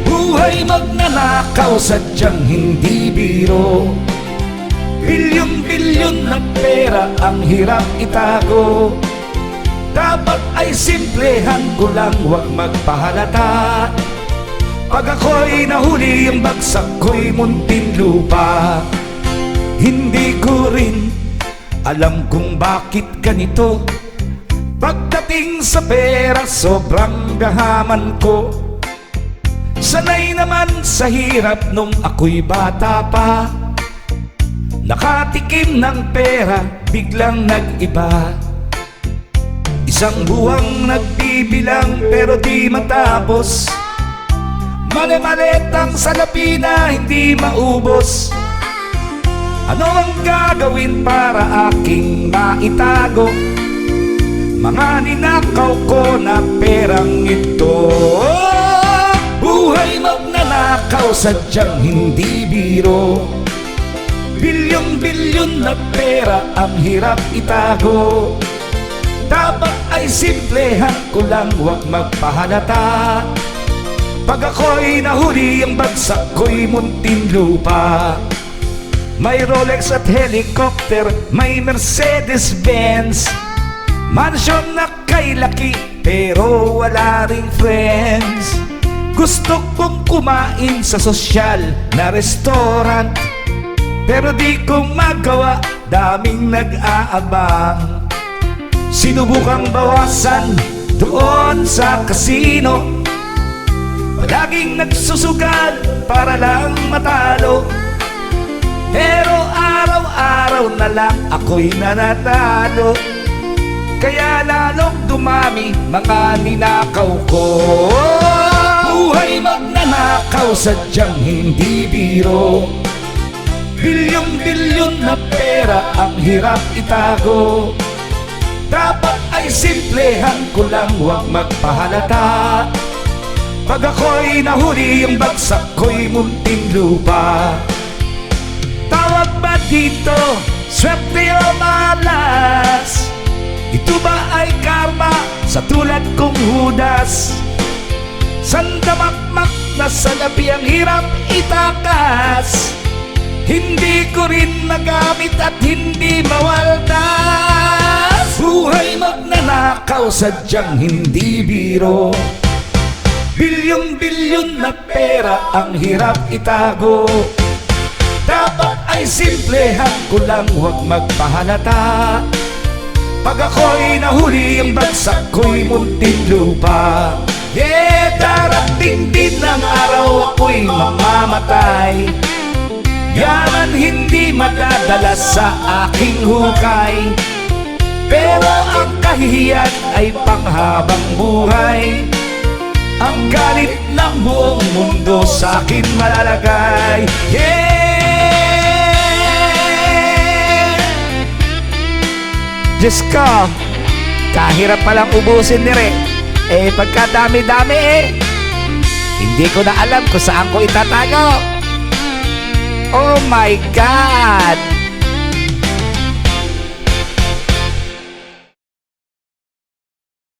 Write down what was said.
Buhay magnanakaw sadyang hindi biro. Bilyon-bilyon na pera ang hirap itago. Dapat ay simplehan ko lang, huwag magpahalata. Pag ako'y nahuli, ang bagsak ko'y muntinlupa. Hindi ko rin alam kung bakit ganito. Pagdating sa pera, sobrang gahaman ko. Sanay naman sa hirap nung ako'y bata pa. Nakatikim ng pera, biglang nag-iba. Isang buwang nagbibilang pero di matapos. Mali-malitang salapi na hindi maubos. Ano ang gagawin para aking maitago mga ninakaw ko na perang ito? Buhay magnanakaw sadyang hindi biro. Bilyon-bilyon na pera ang hirap itago. Dapat ay simplehan ko lang, huwag magpahalata. Pag ako'y nahuli, ang bagsak ko'y muntinlupa. May Rolex at helicopter, may Mercedes-Benz, mansyon na kay laki, pero wala ring friends. Gusto kong kumain sa sosyal na restaurant, pero di ko magawa, daming nag-aabang. Sinubukang bawasan doon sa kasino, palaging nagsusugal para lang matalo. Pero araw-araw na lang ako'y nanatalo. Kaya lalong dumami mga ninakaw ko. Buhay magnanakaw sadyang hindi biro. Bilyon-bilyon na pera ang hirap itago. Dapat ay simplehan ko lang, huwag magpahalata. Pag ako'y nahuli, ang bagsak ko'y muntinlupa. Tawag ba dito swerte o malas? Ito ba ay karma sa tulad kong Judas? Sandamakmak na salapi ang hirap itakas. Hindi ko rin magamit at hindi mawaldas. Buhay magnanakaw sadyang hindi biro. Bilyon-bilyon na pera ang hirap itago. Dapat ay simplehan ko lang, huwag magpahalata. Pag ako'y nahuli, ang bagsak ko'y muntinlupa. Darating din ang araw ako'y mamamatay. Yaman hindi madadala sa aking hukay, pero ang kahihiyan ay panghabang buhay. Ang galit ng buong mundo sa akin malalagay. Diyos ko, kahirap palang ubusin ni Re. Pagkadami-dami hindi ko na alam kung saan ko itatago. Oh my God!